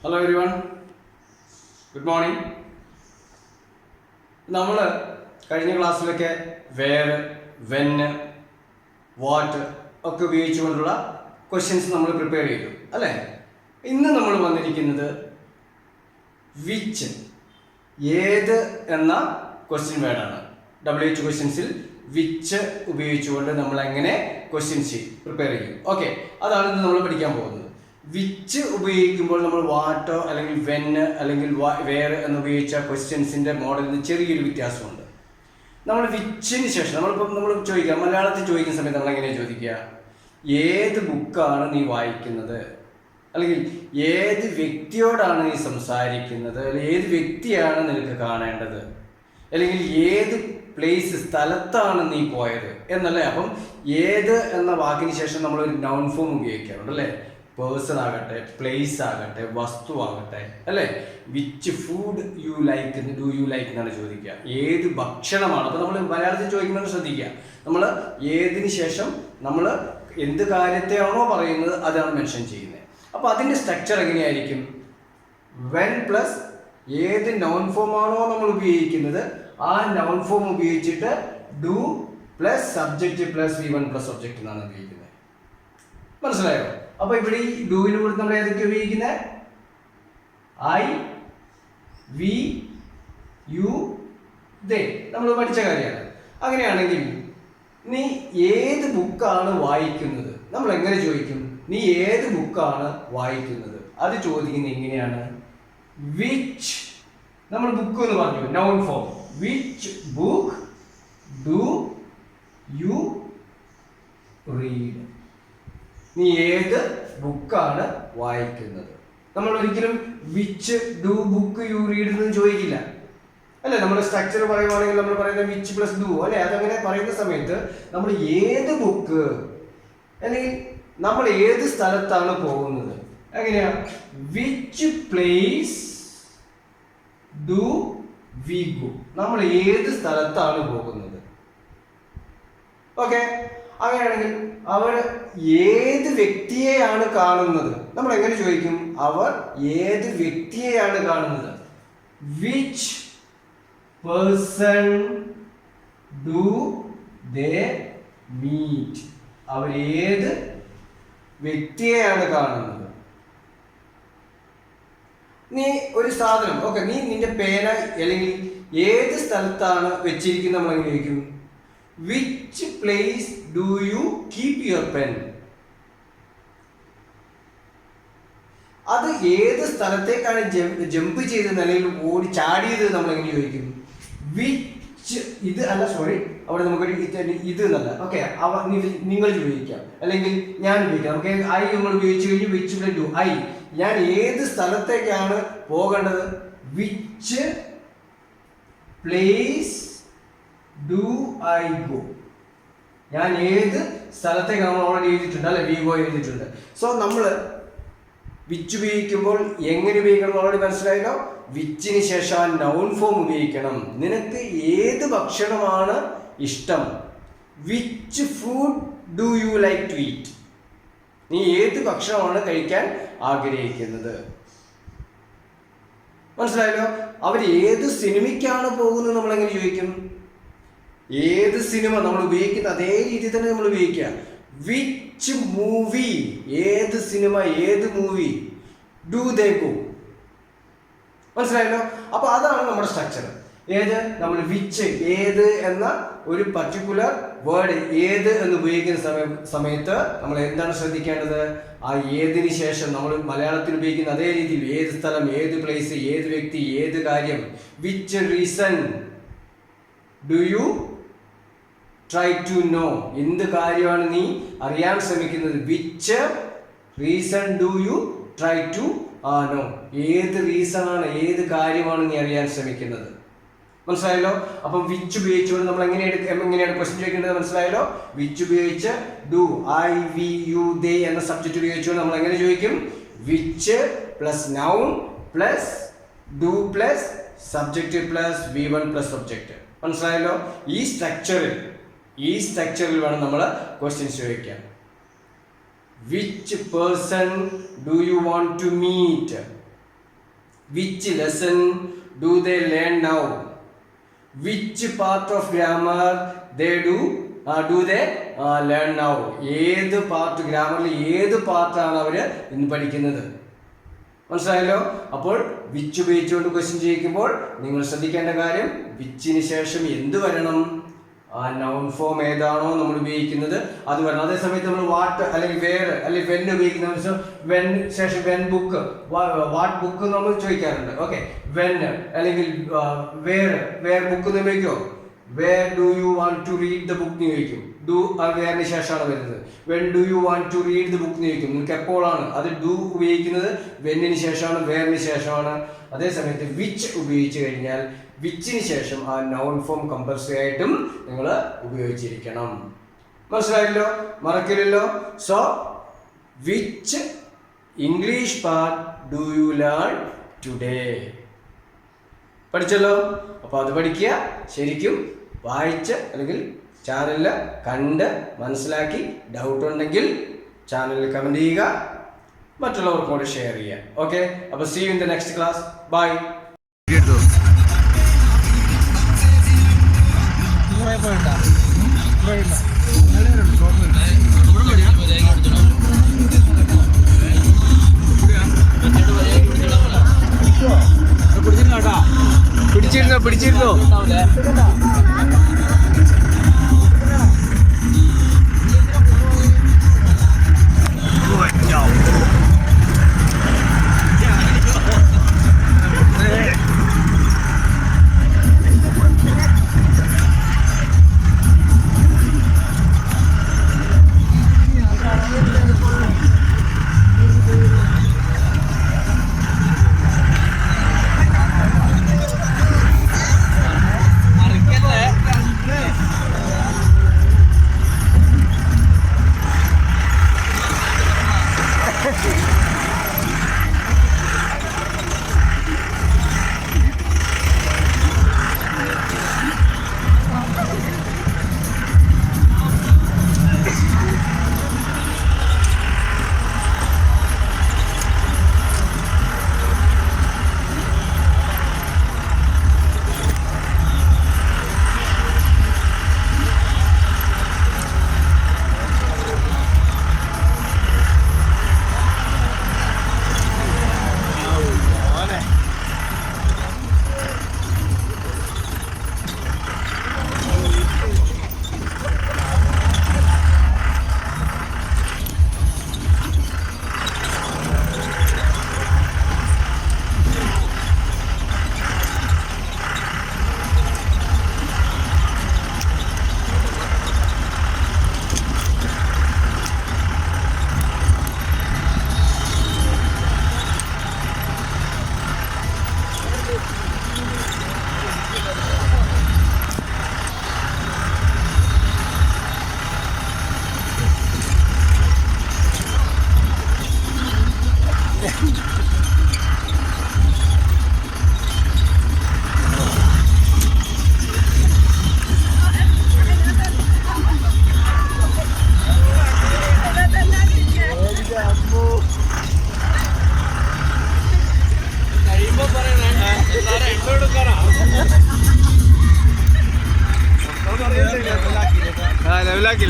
Hello everyone, good morning. നമ്മൾ കഴിഞ്ഞ ക്ലാസ്സിലൊക്കെ വേർ, വെന്, വാട്ട് ഒക്കെ ഉപയോഗിച്ചുകൊണ്ടുള്ള ക്വസ്റ്റ്യൻസ് നമ്മൾ പ്രിപ്പയർ ചെയ്തു അല്ലേ. ഇന്ന് നമ്മൾ വന്നിരിക്കുന്നത് വിച്ച്, ഏത് എന്ന ക്വസ്റ്റ്യൻ വേർഡാണ്. WH ക്വസ്റ്റ്യൻസിൽ വിച്ച് ഉപയോഗിച്ചുകൊണ്ട് നമ്മൾ എങ്ങനെ ക്വസ്റ്റ്യൻസ് പ്രിപ്പയർ ചെയ്യും. ഓക്കെ, അതാണ് ഇന്ന് നമ്മൾ പഠിക്കാൻ പോകുന്നത്. വിച്ച് ഉപയോഗിക്കുമ്പോൾ നമ്മൾ വാട്ടോ അല്ലെങ്കിൽ വെന് അല്ലെങ്കിൽ വേർ എന്ന് ഉപയോഗിച്ച ക്വസ്റ്റ്യൻസിൻ്റെ മോഡലിന് ചെറിയൊരു വ്യത്യാസമുണ്ട്. നമ്മൾ വിച്ചിന് ശേഷം നമ്മൾ ചോദിക്കുക, മലയാളത്തിൽ ചോദിക്കുന്ന സമയത്ത് നമ്മൾ എങ്ങനെയാണ് ചോദിക്കുക? ഏത് ബുക്കാണ് നീ വായിക്കുന്നത്, അല്ലെങ്കിൽ ഏത് വ്യക്തിയോടാണ് നീ സംസാരിക്കുന്നത്, അല്ലെങ്കിൽ ഏത് വ്യക്തിയാണ് നിനക്ക് കാണേണ്ടത്, അല്ലെങ്കിൽ ഏത് പ്ലേസ്, സ്ഥലത്താണ് നീ പോയത് എന്നല്ലേ. അപ്പം ഏത് എന്ന വാക്കിന് ശേഷം നമ്മളൊരു നൗൺ ഫോം ഉപയോഗിക്കാറുണ്ട് അല്ലേ. പേഴ്സൺ ആകട്ടെ, പ്ലേസ് ആകട്ടെ, വസ്തു ആകട്ടെ അല്ലേ. Which food you like, do you like എന്നാണ് ചോദിക്കുക. ഏത് ഭക്ഷണമാണ്. അപ്പോൾ നമ്മൾ മലയാളത്തിൽ ചോദിക്കുന്നത് ശ്രദ്ധിക്കുക, നമ്മൾ ഏതിന് ശേഷം നമ്മൾ എന്ത് കാര്യത്തെയാണോ പറയുന്നത് അതാണ് മെൻഷൻ ചെയ്യുന്നത്. അപ്പോൾ അതിൻ്റെ സ്ട്രക്ചർ എങ്ങനെയായിരിക്കും? വെൻ പ്ലസ് ഏത് നൗൺ ഫോം ആണോ നമ്മൾ ഉപയോഗിക്കുന്നത് ആ നൗൺ ഫോം ഉപയോഗിച്ചിട്ട് do plus subject plus V1 plus object എന്നാണ് ഉപയോഗിക്കുന്നത്. മനസ്സിലായോ? അപ്പൊ ഇവിടെ ഈ ഡൂവിന് കൂടെ നമ്മൾ ഏതൊക്കെ ഉപയോഗിക്കുന്നത്? I, we, you, they. നമ്മൾ പഠിച്ച കാര്യമാണ്. അങ്ങനെയാണെങ്കിൽ നീ ഏത് ബുക്കാണ് വായിക്കുന്നത്, നമ്മൾ എങ്ങനെ ചോദിക്കും? നീ ഏത് ബുക്കാണ് വായിക്കുന്നത്? അത് ചോദിക്കുന്നത് എങ്ങനെയാണ്? വിച്ച്, നമ്മൾ ബുക്ക് എന്ന് പറഞ്ഞു, noun form. Which book do you read? നീ ഏത് ബുക്കാണ് വായിക്കുന്നത്? നമ്മൾ ഒരിക്കലും which do book you read എന്ന് ചോദിക്കില്ല അല്ലെ. നമ്മുടെ സ്ട്രക്ചർ പറയുവാണെങ്കിൽ നമ്മൾ പറയുന്ന വിച്ച് പ്ലസ് ഡു അല്ലെ. അതങ്ങനെ പറയുന്ന സമയത്ത് നമ്മൾ ഏത് ബുക്ക് അല്ലെങ്കിൽ നമ്മൾ ഏത് സ്ഥലത്താണ് പോകുന്നത് എങ്ങനെയാ? Which place do we go? നമ്മൾ ഏത് സ്ഥലത്താണ് പോകുന്നത്? ഓക്കെ, അങ്ങനെയാണെങ്കിൽ അവർ ഏത് വ്യക്തിയെയാണ് കാണുന്നത്? നമ്മൾ എങ്ങനെ ചോദിക്കും? അവർ ഏത് വ്യക്തിയെയാണ് കാണുന്നത്? Which person do they meet? അവർ ഏത് വ്യക്തിയെയാണ് കാണുന്നത്? നീ ഒരു സാധനം, ഓക്കെ, നീ നിന്റെ പേന അല്ലെങ്കിൽ ഏത് സ്ഥലത്താണ് വെച്ചിരിക്കുന്നത് നമ്മൾ എങ്ങനെ ചോദിക്കും? Which place do you keep your pen? അത് ഏത് സ്ഥലത്തേക്കാണ് ജമ്പ് ചെയ്തത് അല്ലെങ്കിൽ ഓടി ചാടിയത് നമ്മൾ എങ്ങനെ ചോദിക്കും? വിച്ച്, ഇത് അല്ല, സോറി, അവിടെ നമുക്കൊരു ഇത് എന്നല്ല. ഓക്കെ, നിങ്ങൾ ചോദിക്കാം അല്ലെങ്കിൽ ഞാൻ ഉപയോഗിക്കാം. നമുക്ക് ഐ നമ്മൾ ഉപയോഗിച്ച് കഴിഞ്ഞ് വിച്ച് പ്ലസ് ഡു ഐ. ഞാൻ ഏത് സ്ഥലത്തേക്കാണ് പോകേണ്ടത്? Which place do I go? ഞാൻ ഏത് സ്ഥലത്തേക്ക് നമ്മൾ ഓൾറെഡി എഴുതിയിട്ടുണ്ട് അല്ലെ, വി ഗോ എഴുതിയിട്ടുണ്ട്. സോ നമ്മൾ വിച്ച് ഉപയോഗിക്കുമ്പോൾ എങ്ങനെ ഉപയോഗിക്കണം ഓൾറെഡി മനസ്സിലായല്ലോ. വിച്ചിന് ശേഷം നൗൺ ഫോം ഉപയോഗിക്കണം. നിനക്ക് ഏത് ഭക്ഷണമാണ് ഇഷ്ടം? Which food do you like to eat? നീ ഏത് ഭക്ഷണമാണ് കഴിക്കാൻ ആഗ്രഹിക്കുന്നത്? മനസ്സിലായല്ലോ. അവർ ഏത് സിനിമയ്ക്കാണ് പോകുന്നത് നമ്മൾ എങ്ങനെ ചോദിക്കും? ഏത് സിനിമ നമ്മൾ ഉപയോഗിക്കുന്ന അതേ രീതി തന്നെ നമ്മൾ ഉപയോഗിക്കുക. വിച്ച് മൂവി, ഏത് സിനിമ, ഏത് മൂവി ഡു ദേ ഗോ? മനസ്സിലായല്ലോ. അപ്പൊ അതാണ് നമ്മുടെ സ്ട്രക്ചർ. ഏത് നമ്മൾ വിച്ച്, ഏത് എന്ന ഒരു പർട്ടിക്കുലർ വേർഡ് ഏത് എന്ന് ഉപയോഗിക്കുന്ന സമയത്ത് നമ്മൾ എന്താണ് ശ്രദ്ധിക്കേണ്ടത്? ആ ഏതിന് ശേഷം നമ്മൾ മലയാളത്തിൽ ഉപയോഗിക്കുന്ന അതേ രീതിയിൽ ഏത് സ്ഥലം, ഏത് പ്ലേസ്, ഏത് വ്യക്തി, ഏത് കാര്യം. Which reason do you try to know? എന്ത് കാര്യമാണ് നീ അറിയാൻ ശ്രമിക്കുന്നത്? Which reason do you try to know? ഏത് റീസൺ ആണ്, ഏത് കാര്യമാണ് നീ അറിയാൻ ശ്രമിക്കുന്നത്? മനസ്സിലായല്ലോ. അപ്പം വിച്ച് ഉപയോഗിച്ചുകൊണ്ട് നമ്മൾ എങ്ങനെയാണ് ക്വസ്റ്റ്യൻ ചോദിക്കേണ്ടത്? മനസ്സിലായല്ലോ. വിച്ച് ഉപയോഗിച്ച് do, I, we, you, they എന്ന സബ്ജക്റ്റ് ഉപയോഗിച്ചുകൊണ്ട് നമ്മൾ എങ്ങനെ ചോദിക്കും? Which plus noun plus do plus subject plus V1 plus object. മനസ്സിലായല്ലോ. ഈ സ്ട്രക്ചറിൽ വേണം നമ്മൾ ക്വസ്റ്റ്യൻസ് ചോദിക്കാൻ. Which person do you want to meet? Which lesson do they learn now? Which part of grammar they do they learn now? ഏത് part ഗ്രാമറിൽ ഏത് പാർട്ടാണ് അവർ ഇന്ന് പഠിക്കുന്നത്? മനസ്സിലായല്ലോ? അപ്പോൾ വിച്ച് ഉപയോഗിച്ചുകൊണ്ട് ക്വസ്റ്റ്യൻ ചെയ്യിക്കുമ്പോൾ നിങ്ങൾ ശ്രദ്ധിക്കേണ്ട കാര്യം വിച്ചിന് ശേഷം എന്ത് വരണം? ആ നൗൺ ഫോം ഏതാണോ നമ്മൾ ഉപയോഗിക്കുന്നത് അത് വരണം. അതേസമയത്ത് നമ്മൾ വാട്ട് അല്ലെങ്കിൽ വേർ അല്ലെങ്കിൽ വെൻ ഉപയോഗിക്കുന്ന വെൻ ശേഷം വെൻ ബുക്ക് വാട്ട് ബുക്ക് നമ്മൾ ചോദിക്കാറുണ്ട്. ഓക്കെ, വെൻ അല്ലെങ്കിൽ വേർ ബുക്ക് എന്ന് ഉപയോഗിക്കുമോ? Where do you want to read the book എന്ന് ചോദിക്കും. ഡു വേറിന് ശേഷമാണ് വരുന്നത്. When do you want to read the book എന്ന് ചോദിക്കും. നിങ്ങൾക്ക് എപ്പോഴാണ് അത് ഡു ഉപയോഗിക്കുന്നത്? വെന്നിന് ശേഷമാണ്, വേറിന് ശേഷമാണ്. അതേസമയത്ത് വിച്ച് ഉപയോഗിച്ച് കഴിഞ്ഞാൽ വിച്ചിന് ശേഷം ആ നൗൺ ഫോം കമ്പൽസറി ആയിട്ടും നിങ്ങൾ ഉപയോഗിച്ചിരിക്കണം. മനസ്സിലായല്ലോ? മറക്കില്ലല്ലോ? So which English part do you learn today? പഠിച്ചല്ലോ? അപ്പോൾ അത് പഠിക്കുക. ശരിക്കും വായിച്ച് അല്ലെങ്കിൽ ചാനലിൽ കണ്ട് മനസ്സിലാക്കി ഡൗട്ട് ഉണ്ടെങ്കിൽ ചാനലിൽ കമൻറ്റ് ചെയ്യുക, മറ്റുള്ളവർക്കും കൂടെ ഷെയർ ചെയ്യുക. ഓക്കെ, അപ്പോൾ see you in the next class. Bye. പിടിച്ചിരുന്നോ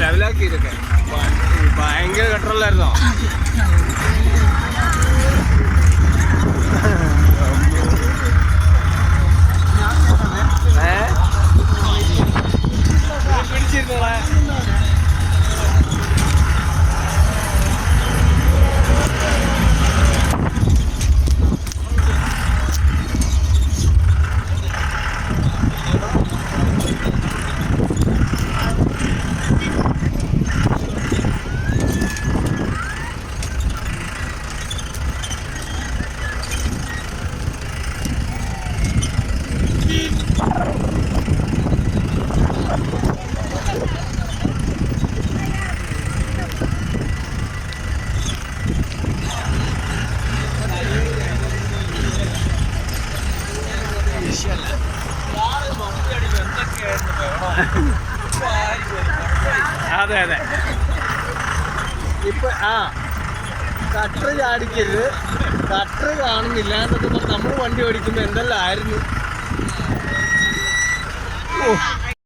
ലെവലാക്കി ഇതൊക്കെ ഭയങ്കര കട്ടറല്ലായിരുന്നോ? പിടിച്ചിരുന്നോളെ അതെ അതെ ഇപ്പൊ കട്ടർ ചാടിക്കരുത്. കട്ടർ കാണുന്നില്ല എന്നൊക്കെ പറഞ്ഞ് നമ്മൾ വണ്ടി ഓടിക്കുമ്പോൾ എന്തെല്ലാം ആയിരുന്നു. ഓ